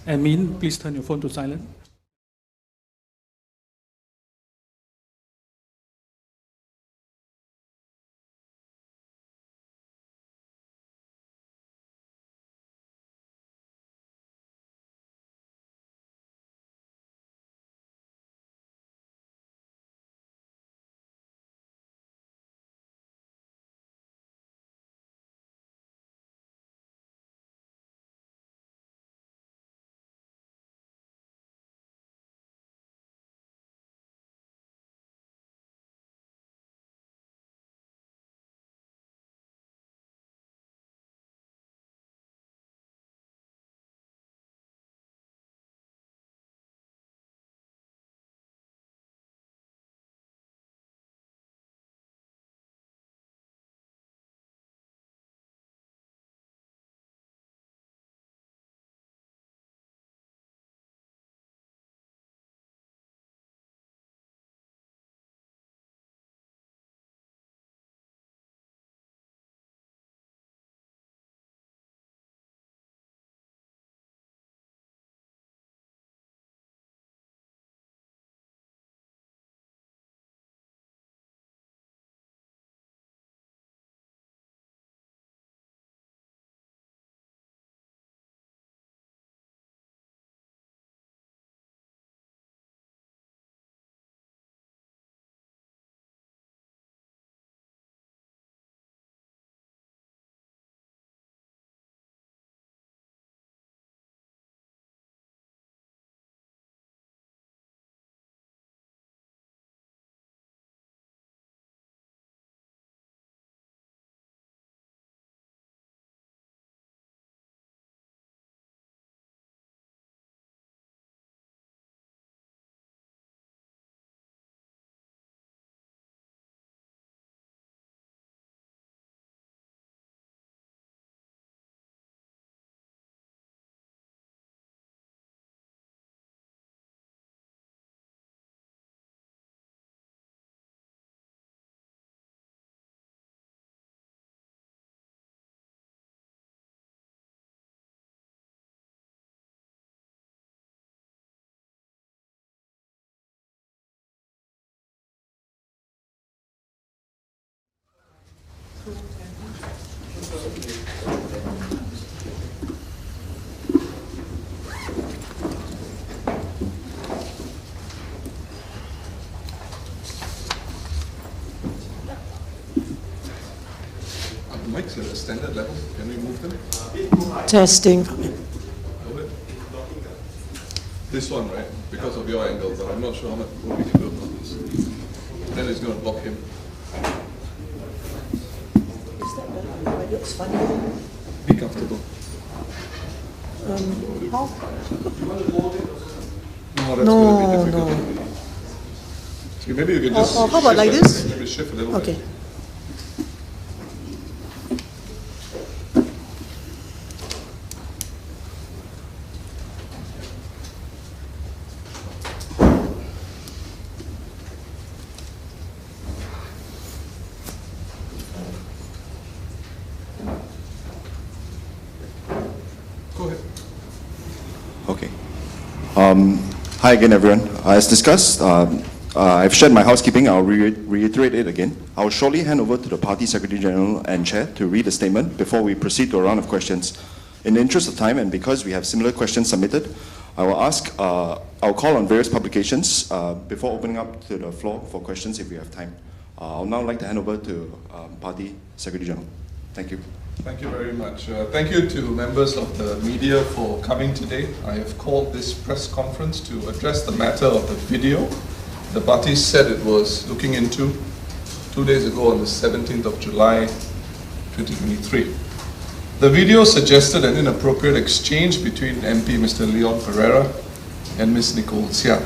And Min, please turn your phone to silent. Mics at a standard level. Can we move them? Testing. This one, right? Because of your angle, but I'm not sure how much what we can do about this. Then it's going to block him. Is that better? It looks funny. Be comfortable. How? No, that's No, going to be difficult. no. So maybe you can just. How about like this? Maybe shift a little Okay. bit. Go ahead. Okay. Hi again, everyone. As discussed, I've shared my housekeeping. I'll reiterate it again. I'll shortly hand over to the Party Secretary General and Chair to read the statement before we proceed to a round of questions. In the interest of time and because we have similar questions submitted, I'll call on various publications before opening up to the floor for questions if we have time. I'll now like to hand over to Party Secretary General. Thank you. Thank you very much. Thank you to members of the media for coming today. I have called this press conference to address the matter of the video the party said it was looking into 2 days ago on the 17th of July 2023. The video suggested an inappropriate exchange between MP Mr. Leon Pereira and Ms. Nicole Seah.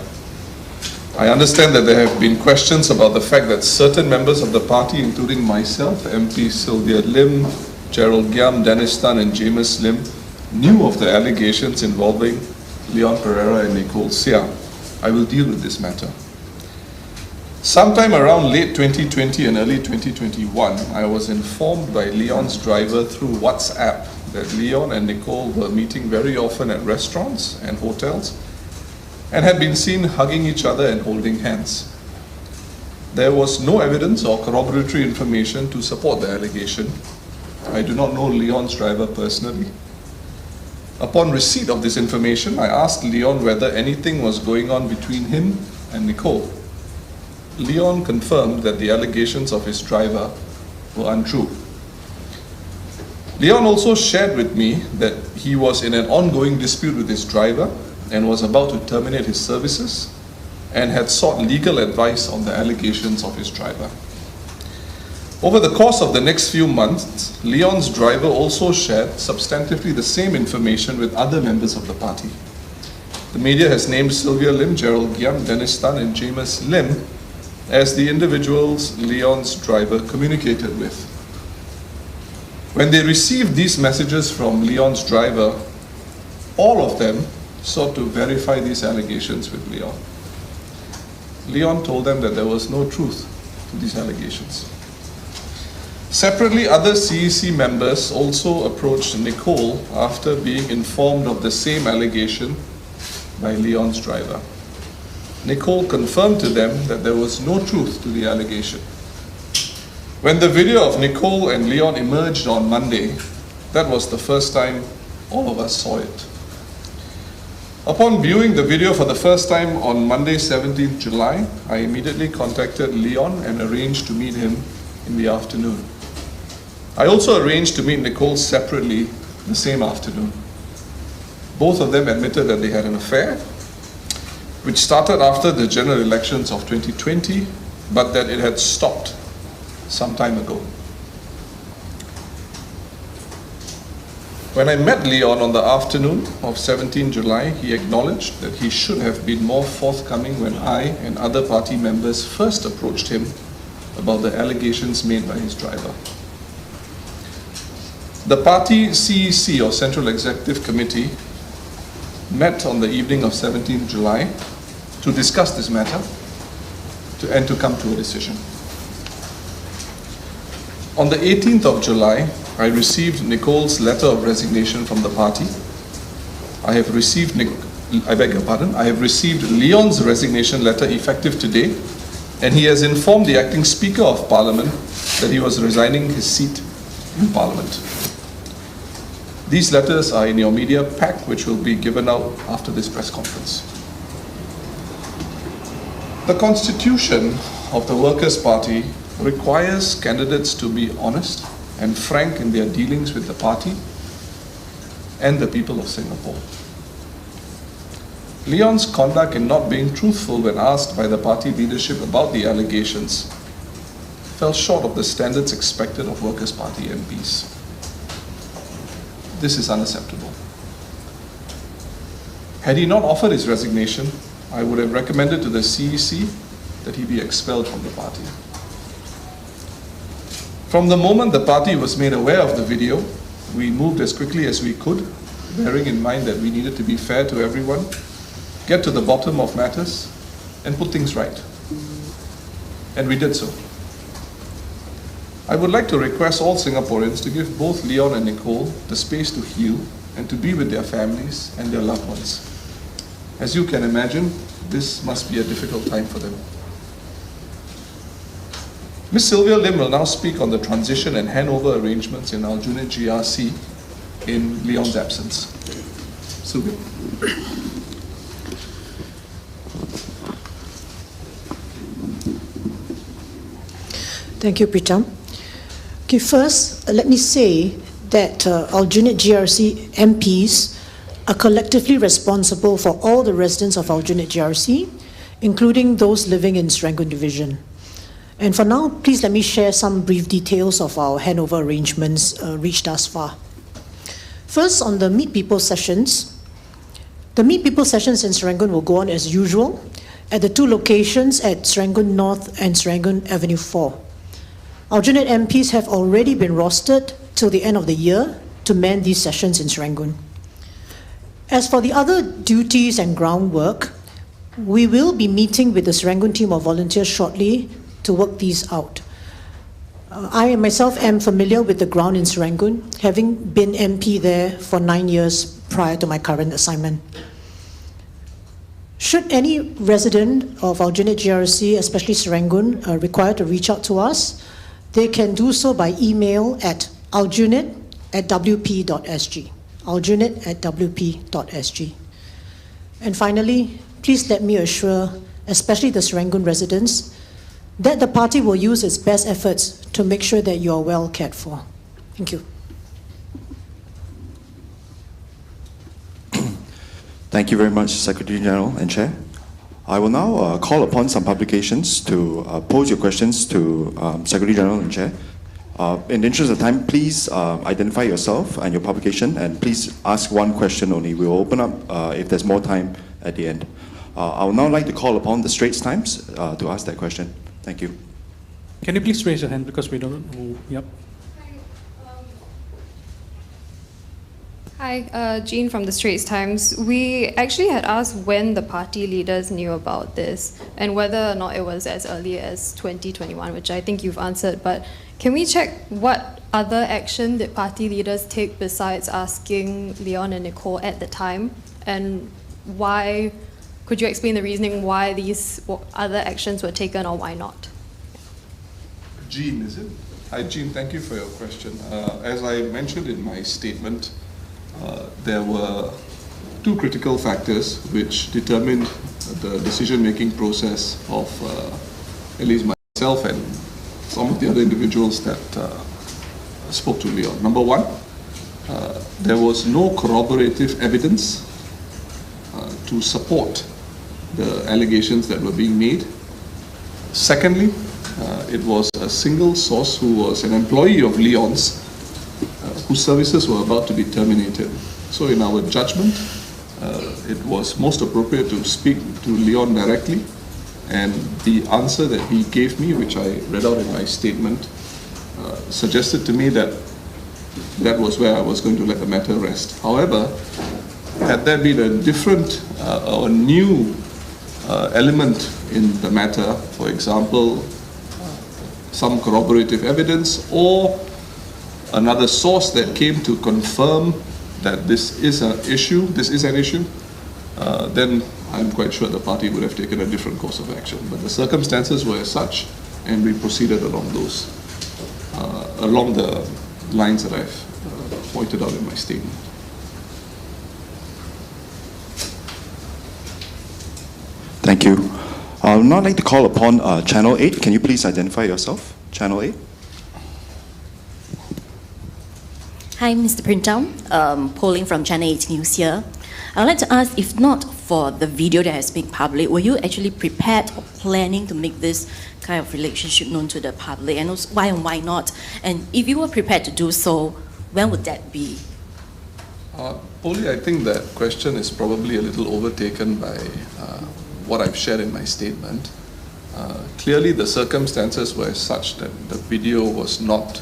I understand that there have been questions about the fact that certain members of the party, including myself, MP Sylvia Lim, Gerald Giam, Dennis Tan and James Lim, knew of the allegations involving Leon Pereira and Nicole Seah. I will deal with this matter. Sometime around late 2020 and early 2021, I was informed by Leon's driver through WhatsApp that Leon and Nicole were meeting very often at restaurants and hotels and had been seen hugging each other and holding hands. There was no evidence or corroboratory information to support the allegation. I do not know Leon's driver personally. Upon receipt of this information, I asked Leon whether anything was going on between him and Nicole. Leon confirmed that the allegations of his driver were untrue. Leon also shared with me that he was in an ongoing dispute with his driver and was about to terminate his services and had sought legal advice on the allegations of his driver. Over the course of the next few months, Leon's driver also shared substantively the same information with other members of the party. The media has named Sylvia Lim, Gerald Giam, Dennis Tan, and James Lim as the individuals Leon's driver communicated with. When they received these messages from Leon's driver, all of them sought to verify these allegations with Leon. Leon told them that there was no truth to these allegations. Separately, other CEC members also approached Nicole after being informed of the same allegation by Leon's driver. Nicole confirmed to them that there was no truth to the allegation. When the video of Nicole and Leon emerged on Monday, that was the first time all of us saw it. Upon viewing the video for the first time on Monday, 17th July, I immediately contacted Leon and arranged to meet him in the afternoon. I also arranged to meet Nicole separately the same afternoon. Both of them admitted that they had an affair, which started after the general elections of 2020, but that it had stopped some time ago. When I met Leon on the afternoon of 17 July, he acknowledged that he should have been more forthcoming when I and other party members first approached him about the allegations made by his driver. The party CEC, or Central Executive Committee, met on the evening of 17 July to discuss this matter and to come to a decision. On the 18th of July, I received Nicole's letter of resignation from the party. I have received Leon's resignation letter effective today, and he has informed the acting Speaker of Parliament that he was resigning his seat in Parliament. These letters are in your media pack, which will be given out after this press conference. The constitution of the Workers' Party requires candidates to be honest and frank in their dealings with the party and the people of Singapore. Leon's conduct in not being truthful when asked by the party leadership about the allegations fell short of the standards expected of Workers' Party MPs. This is unacceptable. Had he not offered his resignation, I would have recommended to the CEC that he be expelled from the party. From the moment the party was made aware of the video, we moved as quickly as we could, bearing in mind that we needed to be fair to everyone, get to the bottom of matters, and put things right. And we did so. I would like to request all Singaporeans to give both Leon and Nicole the space to heal and to be with their families and their loved ones. As you can imagine, this must be a difficult time for them. Ms. Sylvia Lim will now speak on the transition and handover arrangements in Aljunied GRC in Leon's absence. Sylvia. Thank you, Pritam. Okay, first, let me say that Aljunied GRC MPs are collectively responsible for all the residents of Aljunied GRC, including those living in Serangoon Division. And for now, please let me share some brief details of our handover arrangements reached thus far. First, on the Meet People sessions. The Meet People sessions in Serangoon will go on as usual at the two locations at Serangoon North and Serangoon Avenue 4. Aljunied MPs have already been rostered till the end of the year to man these sessions in Serangoon. As for the other duties and groundwork, we will be meeting with the Serangoon team of volunteers shortly to work these out. I myself am familiar with the ground in Serangoon, having been MP there for 9 years prior to my current assignment. Should any resident of Aljunied GRC, especially Serangoon, require to reach out to us, they can do so by email at aljunied@wp.sg. aljunied@wp.sg. And finally, please let me assure, especially the Serangoon residents, that the party will use its best efforts to make sure that you are well cared for. Thank you. Thank you very much, Secretary General and Chair. I will now call upon some publications to pose your questions to Secretary General and Chair. In the interest of time, please identify yourself and your publication, and please ask one question only. We will open up if there's more time at the end. I would now like to call upon the Straits Times to ask that question. Thank you. Can you please raise your hand because we don't know? Yep. Hi, Jean from the Straits Times. We actually had asked when the party leaders knew about this and whether or not it was as early as 2021, which I think you've answered. But can we check what other action did party leaders take besides asking Leon and Nicole at the time? And why, could you explain the reasoning why these other actions were taken or why not? Jean, is it? Hi, Jean, thank you for your question. As I mentioned in my statement, there were two critical factors which determined the decision-making process of at least myself and some of the other individuals that spoke to Leon. Number one, there was no corroborative evidence to support the allegations that were being made. Secondly, it was a single source who was an employee of Leon's whose services were about to be terminated. So in our judgment, it was most appropriate to speak to Leon directly, and the answer that he gave me, which I read out in my statement, suggested to me that that was where I was going to let the matter rest. However, had there been a different or new element in the matter, for example, some corroborative evidence or another source that came to confirm that this is an issue, then I'm quite sure the party would have taken a different course of action. But the circumstances were as such, and we proceeded along those, along the lines that I've pointed out in my statement. Thank you. I would now like to call upon Channel 8. Can you please identify yourself? Channel 8. Hi, Mr. Printam, polling from Channel 8 News here. I would like to ask, if not for the video that has been public, were you actually prepared or planning to make this kind of relationship known to the public? And also, why not? And if you were prepared to do so, when would that be? Polly, I think that question is probably a little overtaken by what I've shared in my statement. Clearly, the circumstances were such that the video was not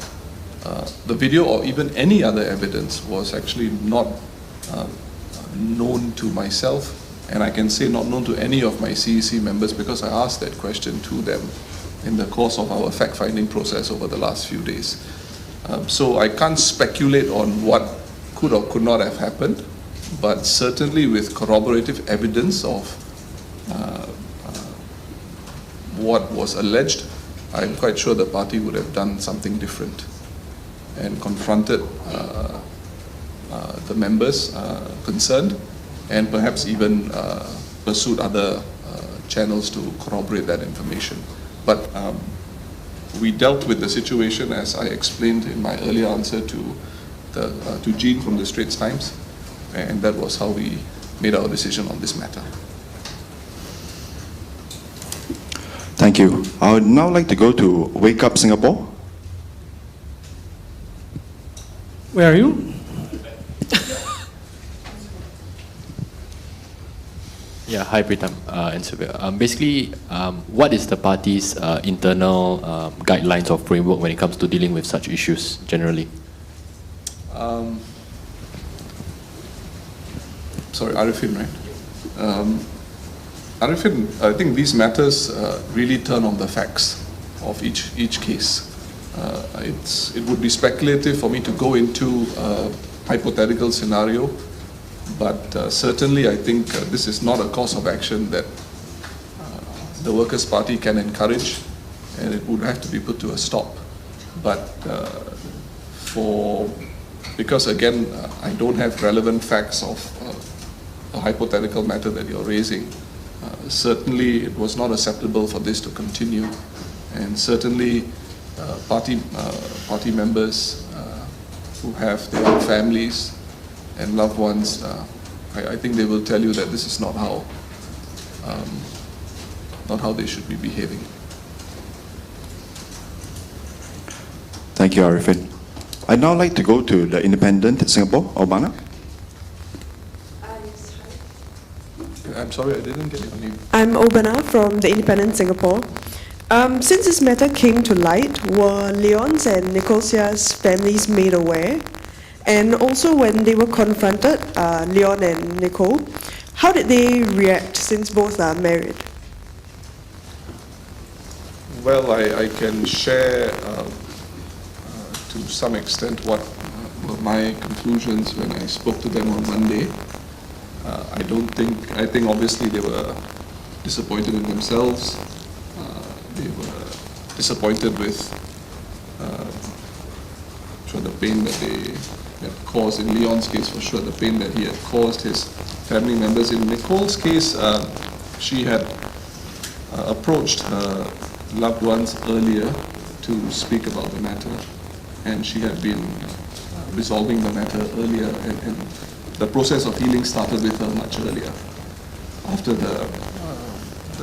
the video or even any other evidence was actually not known to myself, and I can say not known to any of my CEC members because I asked that question to them in the course of our fact-finding process over the last few days. So I can't speculate on what could or could not have happened, but certainly with corroborative evidence of what was alleged, I'm quite sure the party would have done something different and confronted the members concerned, and perhaps even pursued other channels to corroborate that information. But we dealt with the situation as I explained in my earlier answer to Jean from the Straits Times, and that was how we made our decision on this matter. Thank you. I would now like to go to Wake Up Singapore. Where are you? Yeah, hi Pritam and Sylvia. Basically, what is the party's internal guidelines or framework when it comes to dealing with such issues generally? Sorry, Arifin, right? Arifin, I think these matters really turn on the facts of each case. it would be speculative for me to go into a hypothetical scenario, but certainly I think this is not a course of action that the Workers' Party can encourage, and it would have to be put to a stop. But because again, I don't have relevant facts of a hypothetical matter that you're raising, certainly it was not acceptable for this to continue, and certainly party members who have their own families and loved ones, I think they will tell you that this is not how they should be behaving. Thank you, Arifin. I'd now like to go to the Independent Singapore, Obana. I'm sorry, I didn't get your name. I'm Obana from the Independent Singapore. Since this matter came to light, were Leon's and Nicolia's families made aware? And also when they were confronted, Leon and Nicole, how did they react since both are married? Well, I can share to some extent what were my conclusions when I spoke to them on Monday. I think obviously they were disappointed in themselves. They were disappointed with the pain that they had caused, in Leon's case for sure, the pain that he had caused his family members. In Nicole's case, she had approached her loved ones earlier to speak about the matter, and she had been resolving the matter earlier, and the process of healing started with her much earlier, after the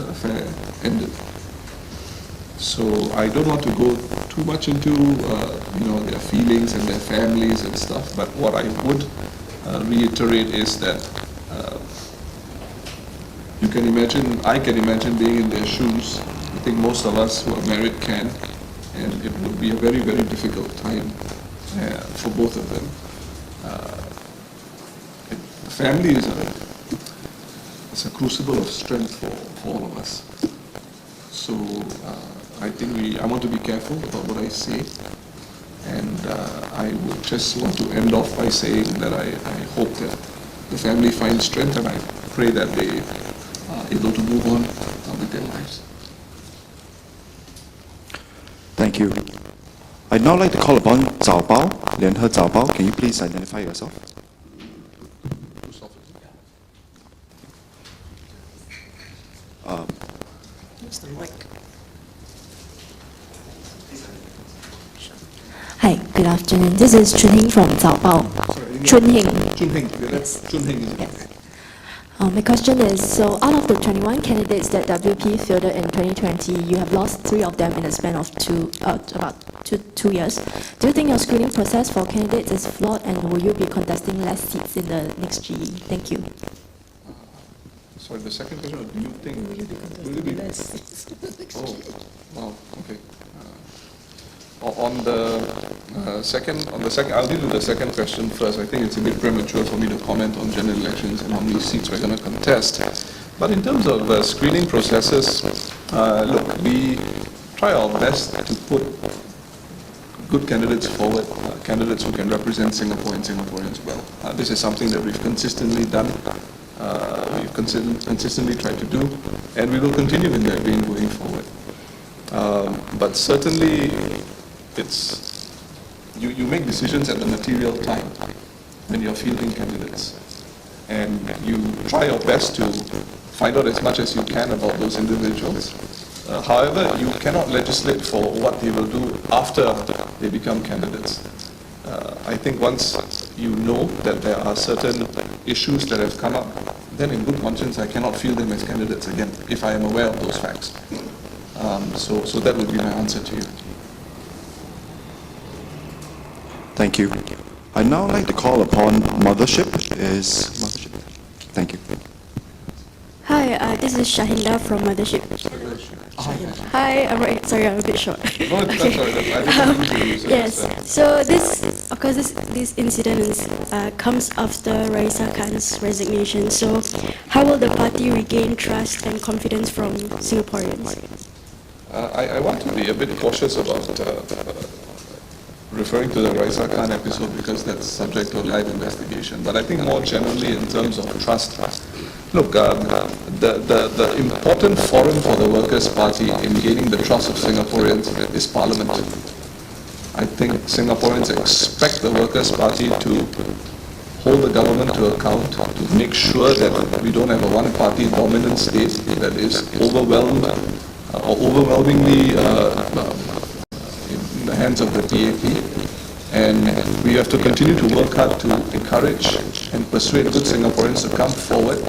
affair ended. So I don't want to go too much into their feelings and their families and stuff, but what I would reiterate is that I can imagine being in their shoes. I think most of us who are married can, and it would be a very, very difficult time for both of them. Family is a crucible of strength for all of us. So I think I want to be careful about what I say, and I would just want to end off by saying that I hope that the family finds strength, and I pray that they are able to move on with their lives. Thank you. I'd now like to call upon Zhao Bao, Lianhe Zhao Bao. Can you please identify yourself? Hi, good afternoon. This is Chun Hing from Zhao Bao. Chun Hing. Chun Hing, Chun Hing is Yes. My question is, so out of the 21 candidates that WP fielded in 2020, you have lost 3 of them in a span of about two years. Do you think your screening process for candidates is flawed, and will you be contesting less seats in the next GE? Thank you. Sorry, the second question, do you think will it be less? Oh, wow, okay. On the second, I'll deal with the second question first. I think it's a bit premature for me to comment on general elections and how many seats we're going to contest. But in terms of screening processes, look, we try our best to put good candidates forward, candidates who can represent Singapore and Singaporeans well. This is something that we've consistently done. We've consistently tried to do, and we will continue in that vein going forward. But certainly, you make decisions at the material time when you're fielding candidates, and you try your best to find out as much as you can about those individuals. However, you cannot legislate for what they will do after they become candidates. I think once you know that there are certain issues that have come up, then in good conscience I cannot field them as candidates again if I am aware of those facts. So that would be my answer to you. Thank you. I'd now like to call upon Mothership. Thank you. Hi, this is Shahinda from Mothership. Hi, I'm right. Sorry, I'm a bit short. No, that's all right. I didn't mean to Yes. So this incident comes after Raisa Khan's resignation. So how will the party regain trust and confidence from Singaporeans? I want to be a bit cautious about referring to the Raisa Khan episode because that's subject to a live investigation. But I think more generally in terms of trust, look, the important forum for the Workers' Party in gaining the trust of Singaporeans is Parliament. I think Singaporeans expect the Workers' Party to hold the government to account, to make sure that we don't have a one-party dominant state that is overwhelmed or overwhelmingly in the hands of the TAP. And we have to continue to work hard to encourage and persuade good Singaporeans to come forward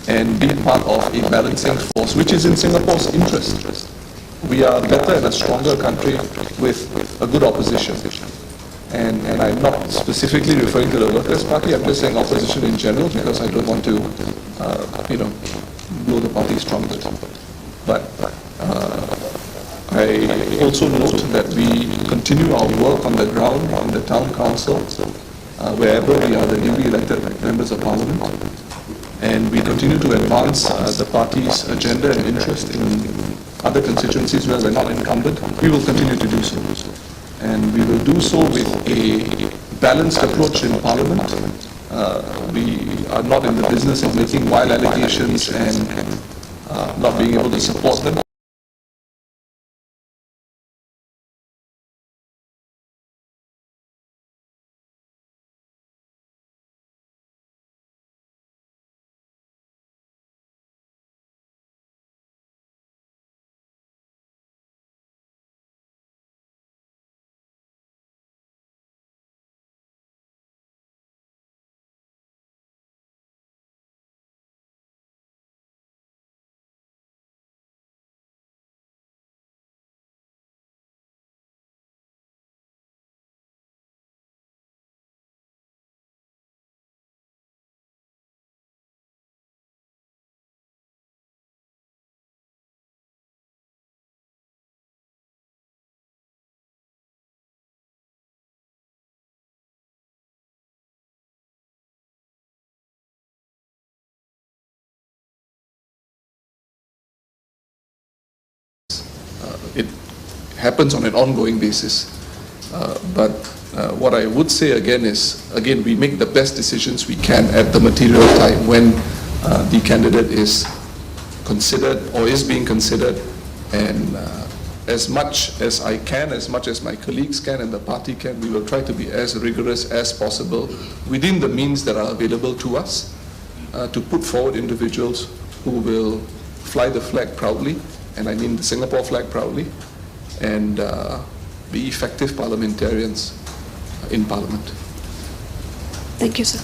and be part of a balancing force, which is in Singapore's interest. We are better and a stronger country with a good opposition. And I'm not specifically referring to the Workers' Party, I'm just saying opposition in general because I don't want to, blow the party's trumpet. But I also note that we continue our work on the ground, in the town council, wherever we are the newly elected members of parliament. And we continue to advance the party's agenda and interest in other constituencies where we're not incumbent. We will continue to do so. And we will do so with a balanced approach in Parliament. We are not in the business of making wild allegations and not being able to support them. It happens on an ongoing basis. But what I would say again is, we make the best decisions we can at the material time when the candidate is considered or is being considered. And as much as I can, as much as my colleagues can and the party can, we will try to be as rigorous as possible within the means that are available to us to put forward individuals who will fly the flag proudly, and I mean the Singapore flag proudly, and be effective parliamentarians in Parliament. Thank you, sir.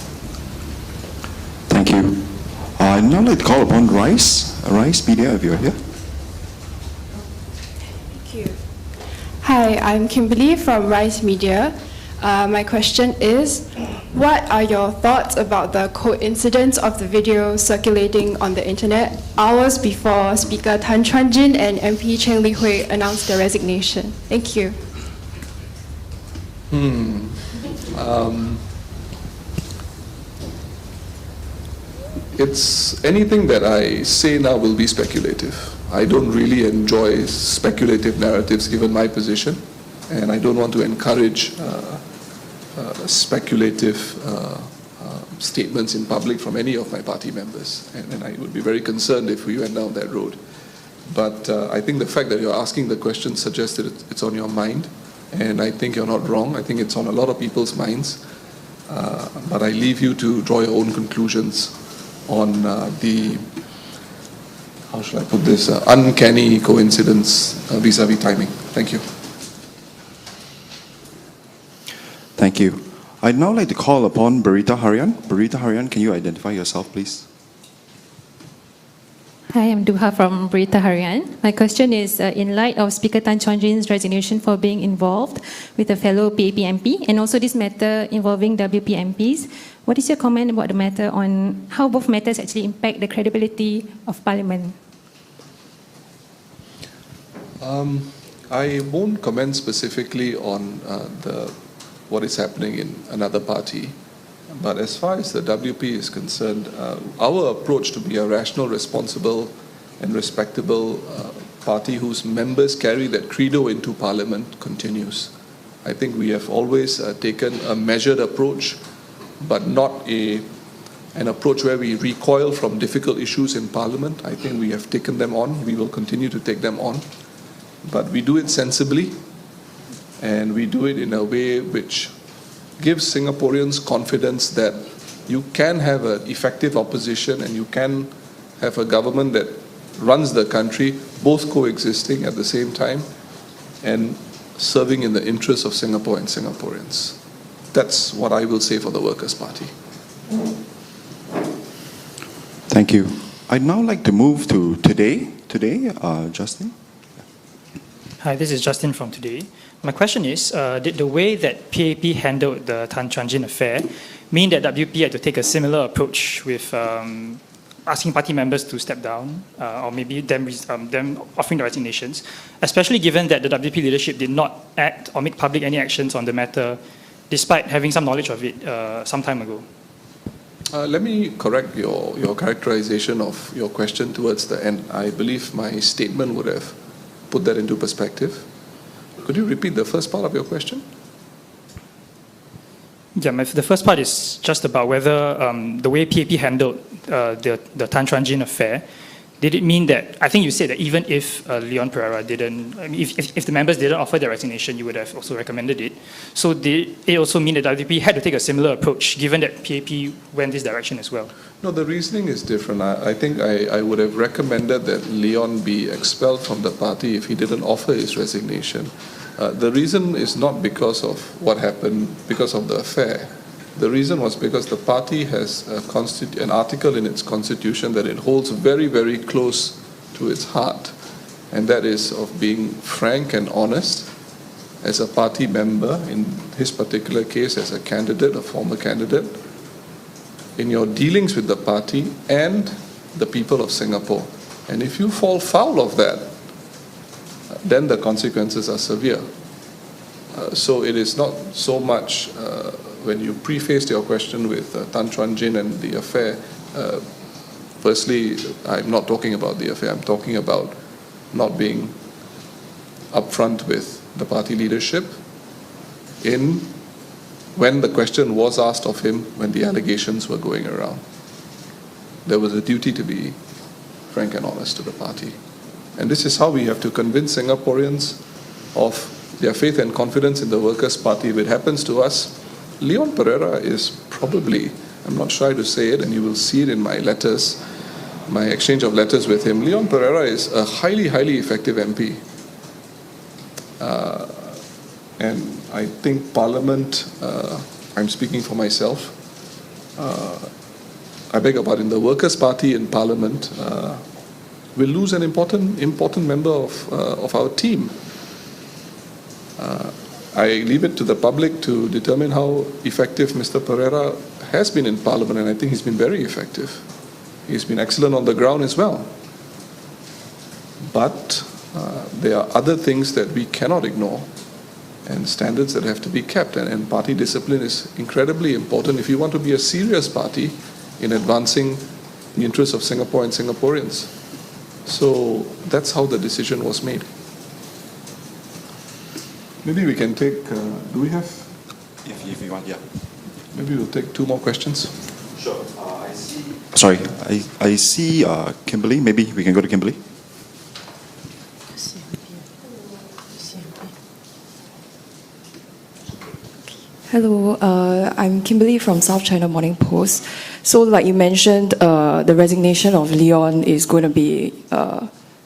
Thank you. I'd now like to call upon Rice. Rice Media, if you're here. Thank you. Hi, I'm Kimberly from Rise Media. My question is, what are your thoughts about the coincidence of the video circulating on the internet hours before Speaker Tan Chuan Jin and MP Cheng Li Hui announced their resignation? Thank you. It's anything that I say now will be speculative. I don't really enjoy speculative narratives given my position, and I don't want to encourage speculative statements in public from any of my party members, and I would be very concerned if we went down that road. But I think the fact that you're asking the question suggests that it's on your mind, and I think you're not wrong. I think it's on a lot of people's minds, but I leave you to draw your own conclusions on the, how should I put this, uncanny coincidence vis-a-vis timing. Thank you. Thank you. I'd now like to call upon Berita Harian. Berita Harian, can you identify yourself, please? Hi, I'm Duha from Berita Harian. My question is, in light of Speaker Tan Chuan Jin's resignation for being involved with a fellow PAP MP, and also this matter involving WP MPs, what is your comment about the matter on how both matters actually impact the credibility of Parliament? I won't comment specifically on what is happening in another party. But as far as the WP is concerned, our approach to be a rational, responsible and respectable party whose members carry that credo into Parliament continues. I think we have always taken a measured approach, but not an approach where we recoil from difficult issues in Parliament. I think we have taken them on. We will continue to take them on. But we do it sensibly, and we do it in a way which gives Singaporeans confidence that you can have an effective opposition and you can have a government that runs the country, both coexisting at the same time and serving in the interests of Singapore and Singaporeans. That's what I will say for the Workers' Party. Thank you. I'd now like to move to Today, Justin. Hi, this is Justin from Today. My question is, did the way that PAP handled the Tan Chuan Jin affair mean that WP had to take a similar approach with asking party members to step down, or maybe them offering the resignations, especially given that the WP leadership did not act or make public any actions on the matter, despite having some knowledge of it some time ago? Let me correct your characterization of your question towards the end. I believe my statement would have put that into perspective. Could you repeat the first part of your question? Yeah, the first part is just about whether the way PAP handled the Tan Chuan Jin affair, did it mean that, I think you said that even if Leon Pereira didn't, I mean, if the members didn't offer their resignation, you would have also recommended it. So did it also mean that WP had to take a similar approach, given that PAP went this direction as well? No, the reasoning is different. I think I would have recommended that Leon be expelled from the party if he didn't offer his resignation. The reason is not because of what happened, because of the affair. The reason was because the party has an article in its constitution that it holds very, very close to its heart, and that is of being frank and honest as a party member, in his particular case as a candidate, a former candidate, in your dealings with the party and the people of Singapore. And if you fall foul of that, then the consequences are severe. So it is not so much, when you prefaced your question with Tan Chuan Jin and the affair, firstly, I'm not talking about the affair, I'm talking about not being upfront with the party leadership when the question was asked of him, when the allegations were going around. There was a duty to be frank and honest to the party. And this is how we have to convince Singaporeans of their faith and confidence in the Workers' Party. If it happens to us, Leon Pereira is probably, I'm not shy to say it, and you will see it in my letters, my exchange of letters with him. Leon Pereira is a highly, highly effective MP. And I think Parliament, I'm speaking for myself, I beg your pardon, the Workers' Party in Parliament will lose an important member of our team. I leave it to the public to determine how effective Mr. Pereira has been in Parliament, and I think he's been very effective. He's been excellent on the ground as well. But there are other things that we cannot ignore, and standards that have to be kept, and party discipline is incredibly important if you want to be a serious party in advancing the interests of Singapore and Singaporeans. So that's how the decision was made. Maybe we can take, do we have? If you want, yeah. Maybe we'll take two more questions. Sure. I see. Sorry, I see Kimberly. Maybe we can go to Kimberly. Hello, I'm Kimberly from South China Morning Post. So like you mentioned, the resignation of Leon is going to be,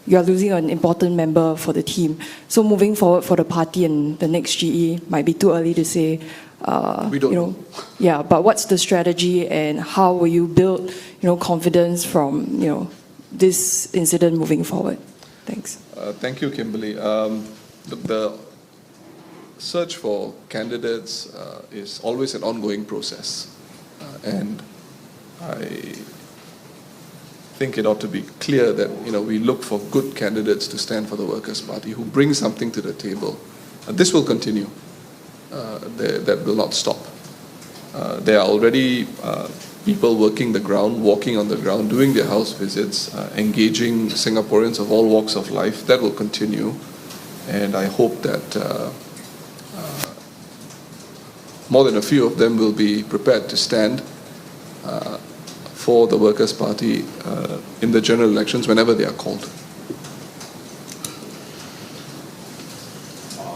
you are losing an important member for the team. So moving forward for the party and the next GE might be too early to say. We don't know. Yeah, but what's the strategy and how will you build, confidence from, this incident moving forward? Thanks. Thank you, Kimberly. The search for candidates is always an ongoing process. And I think it ought to be clear that we look for good candidates to stand for the Workers' Party who bring something to the table. This will continue. That will not stop. There are already people working the ground, walking on the ground, doing their house visits, engaging Singaporeans of all walks of life. That will continue. And I hope that more than a few of them will be prepared to stand for the Workers' Party in the general elections whenever they are called.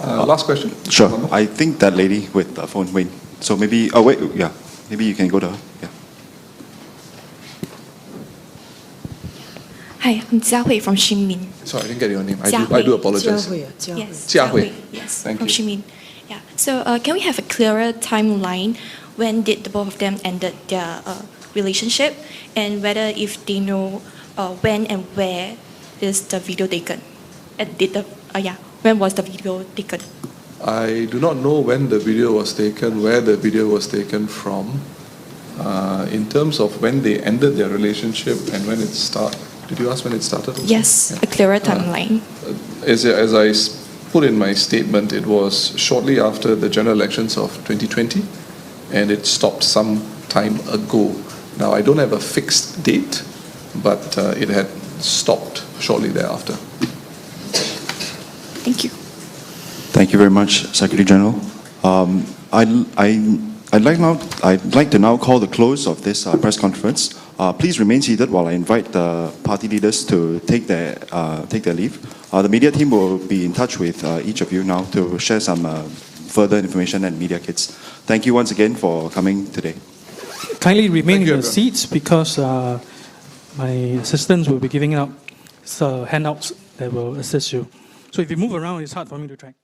Last question. Sure. I think that lady with the phone, wait. So maybe, oh wait, yeah. Maybe you can go to her. Yeah. Hi, I'm Jia Hui from Xinmin. Sorry, I didn't get your name. I Jia do Hui. apologize. Yes, Jia Hui. Yes, Thank from you. Xinmin. Yeah. So can we have a clearer timeline? When did the both of them ended their relationship, and whether if they know when and where is the video taken? When was the video taken? I do not know when the video was taken, where the video was taken from. In terms of when they ended their relationship and when it started, did you ask when it started also? Yes, a clearer timeline. As I put in my statement, it was shortly after the general elections of 2020, and it stopped some time ago. Now, I don't have a fixed date, but it had stopped shortly thereafter. Thank you. Thank you very much, Secretary General. I'd like to now call the close of this press conference. Please remain seated while I invite the party leaders to take their leave. The media team will be in touch with each of you now to share some further information and media kits. Thank you once again for coming today. Kindly remain in your everyone. seats because my assistants will be giving out handouts that will assist you. So if you move around, it's hard for me to track.